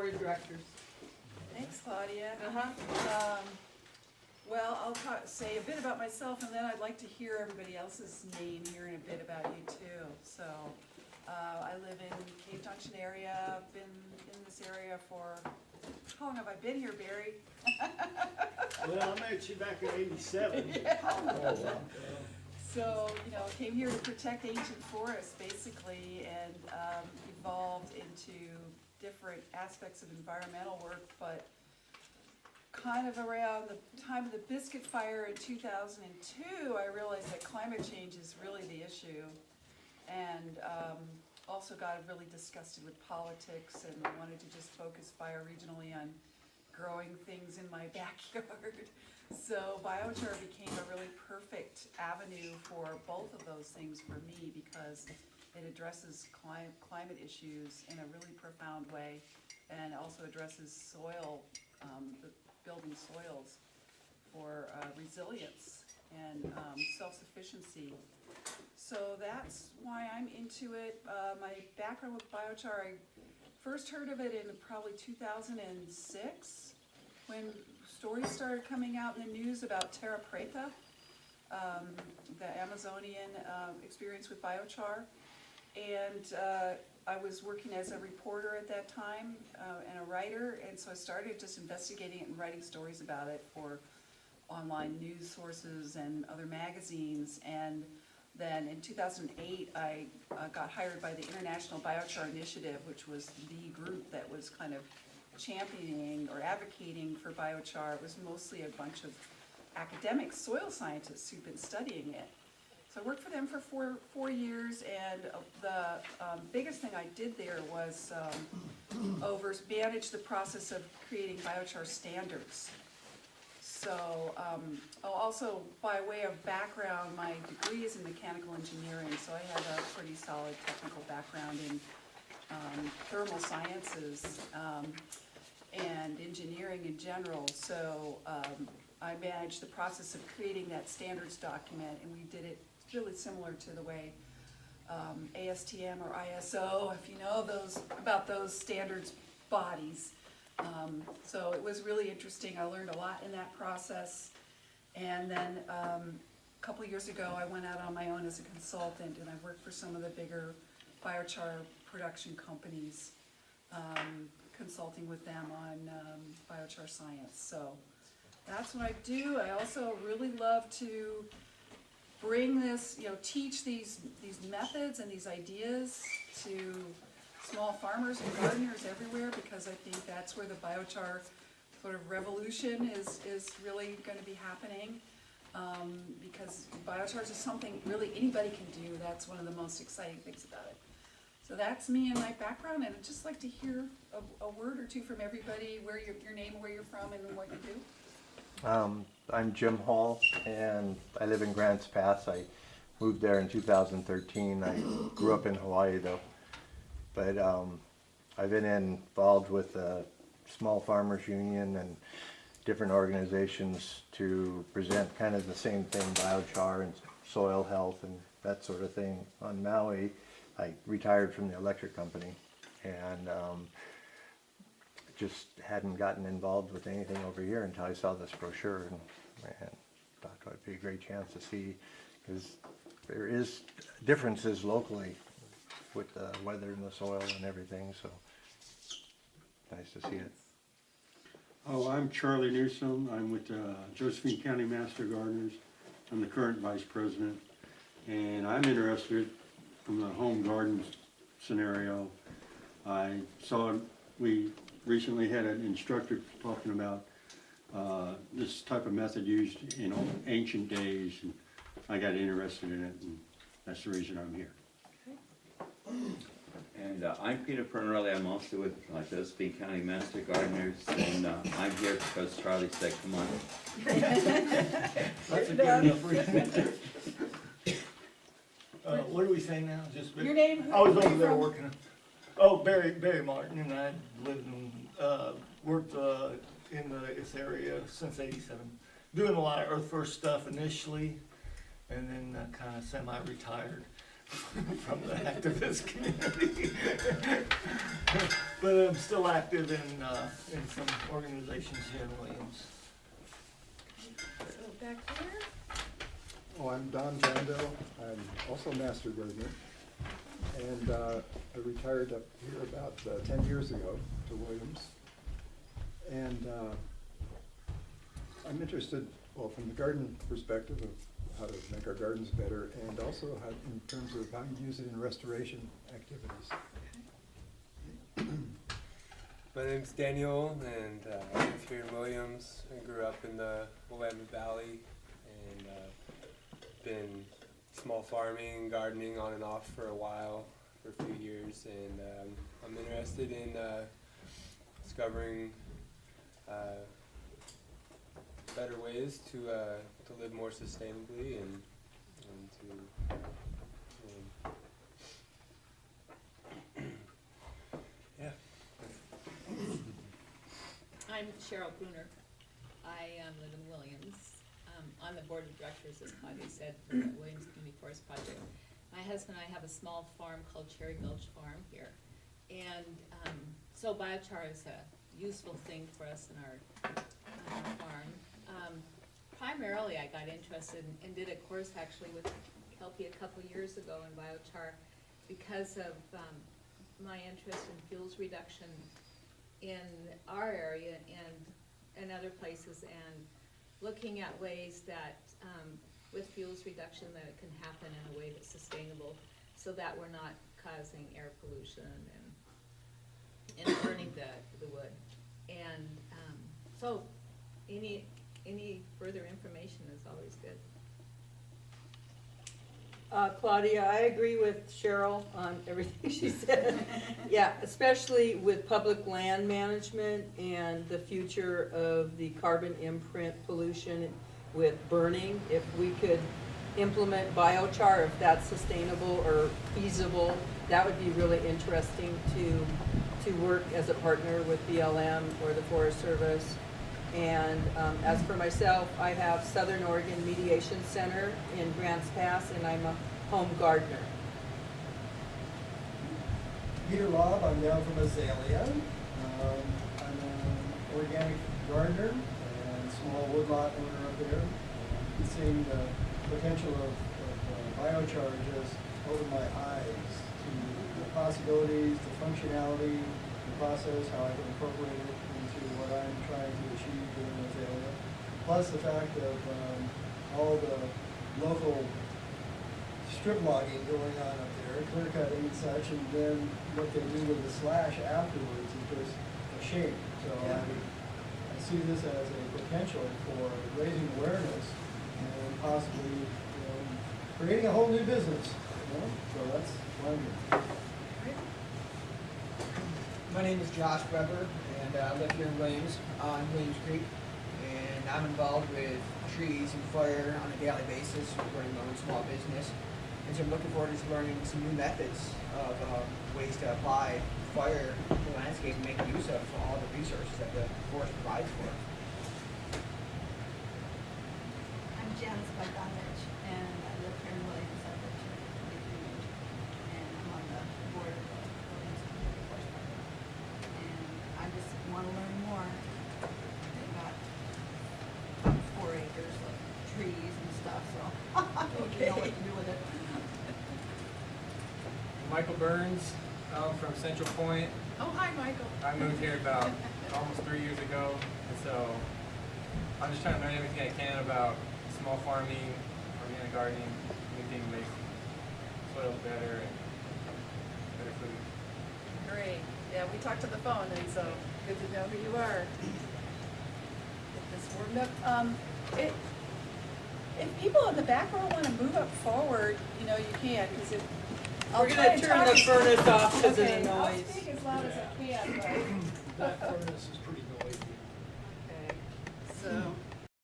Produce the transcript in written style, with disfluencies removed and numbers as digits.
board of directors. Thanks, Claudia. Uh-huh. Well, I'll say a bit about myself, and then I'd like to hear everybody else's name here in a bit about you too. So, I live in Cave Junction area. I've been in this area for, how long have I been here, Barry? Well, I met you back in '87. Yeah. Oh, wow. So, you know, came here to protect ancient forests, basically, and evolved into different aspects of environmental work, but kind of around the time of the Biscuit Fire in 2002, I realized that climate change is really the issue, and also got really disgusted with politics and wanted to just focus bioregionally on growing things in my backyard. So biochar became a really perfect avenue for both of those things for me, because it addresses climate issues in a really profound way, and also addresses soil, building soils for resilience and self-sufficiency. So that's why I'm into it. My background with biochar, I first heard of it in probably 2006, when stories started coming out in the news about Terra Preta, the Amazonian experience with biochar. And I was working as a reporter at that time and a writer, and so I started just investigating it and writing stories about it for online news sources and other magazines. And then in 2008, I got hired by the International Biochar Initiative, which was the group that was kind of championing or advocating for biochar. It was mostly a bunch of academic soil scientists who've been studying it. So I worked for them for four years, and the biggest thing I did there was manage the process of creating biochar standards. So also, by way of background, my degree is in mechanical engineering, so I have a pretty solid technical background in thermal sciences and engineering in general. So I managed the process of creating that standards document, and we did it really similar to the way ASTM or ISO, if you know about those standards bodies. So it was really interesting. I learned a lot in that process. And then a couple years ago, I went out on my own as a consultant, and I worked for some of the bigger biochar production companies, consulting with them on biochar science. So that's what I do. I also really love to bring this, teach these methods and these ideas to small farmers and gardeners everywhere, because I think that's where the biochar sort of revolution is really going to be happening, because biochar is something really anybody can do. That's one of the most exciting things about it. So that's me and my background, and I'd just like to hear a word or two from everybody, where your name, where you're from, and what you do. I'm Jim Hall, and I live in Grants Pass. I moved there in 2013. I grew up in Hawaii, though. But I've been involved with the Small Farmers Union and different organizations to present kind of the same thing, biochar and soil health and that sort of thing on Maui. I retired from the electric company, and just hadn't gotten involved with anything over here until I saw this brochure, and thought it would be a great chance to see, because there is differences locally with the weather and the soil and everything, so nice to see it. Oh, I'm Charlie Newsom. I'm with Josephine County Master Gardeners. I'm the current vice president, and I'm interested from the home garden scenario. I saw we recently had an instructor talking about this type of method used in ancient days, and I got interested in it, and that's the reason I'm here. And I'm Peter Pernarelli. I'm also with Josephine County Master Gardeners, and I'm here because Charlie said, come on. That's a good enough reason. What do we say now? Just Your name? I was where over you there from? working. Oh, Barry Martin, and I lived and worked in this area since '87. Doing a lot of earth first stuff initially, and then kind of semi-retired. from the activist community. But I'm still active in some organizations here in Williams. So back here, Oh, I'm Don Jandel. I'm also a master gardener. And I retired up here about 10 years ago to Williams. And I'm interested, well, from the garden perspective of how to make our gardens better, and also how, in terms of how you use it in restoration activities. My name's Daniel, and I live here in Williams. I grew up in the Willamette Valley, and been small farming, gardening on and off for a while, for a few years, and I'm interested in discovering better ways to live more sustainably and to yeah. I'm Cheryl Bruner. I live in Williams. On the board of directors, as Claudia said, for the Williams Community Forest Project. My husband and I have a small farm called Cherry Gulch Farm here. And so biochar is a useful thing for us in our farm. Primarily, I got interested and did a course actually with Kelpie a couple years ago in biochar because of my interest in fuels reduction in our area and other places, and looking at ways that with fuels reduction that it can happen in a way that's sustainable so that we're not causing air pollution and burning the wood. And so any further information is always good. Claudia, I agree with Cheryl on everything she said. Yeah, especially with public land management and the future of the carbon imprint pollution with burning. If we could implement biochar, if that's sustainable or feasible, that would be really interesting to work as a partner with BLM or the Forest Service. And as for myself, I have Southern Oregon Mediation Center in Grants Pass, and I'm a home gardener. Peter Robb, I'm down from Azalea. I'm an organic gardener and small woodlot owner up there. Seeing the potential of biochar just opened my eyes to the possibilities, the functionality, the process, how I can incorporate it into what I'm trying to achieve here in Azalea. Plus the fact of all the local strip logging going on up there, clear cutting and such, and then what they do with the slash afterwards is just a shame. So I see this as a potential for raising awareness and possibly creating a whole new business. So that's why I'm here. My name is Josh Weber, and I live here in Williams, on Williams Creek, and I'm involved with trees and fire on a daily basis, running my own small business. And so I'm looking forward to learning some new methods of ways to apply fire to the landscape and make use of all the resources that the forest provides for us. I'm Janice Bogdanovich, and I live here in Williams. I've lived here for 23 years, and I'm on the board of the Williams Community Forest Project. And I just want to learn more. They've got about 4 acres of trees and stuff, so I don't know what to do with it. Michael Burns, from Central Point. oh, hi, Michael. I moved here about almost 3 years ago, and so I'm just trying to learn everything I can about small farming, organic gardening, anything to make soils better and better food. Great. Yeah, we talked to the phone, and so good to know who you are. Get this warmed up. If people in the back row want to move up forward, you can, because if We're gonna turn the furnace off because of the Okay, I'll noise. speak as loud as I can, but. That furnace is pretty noisy. Okay, so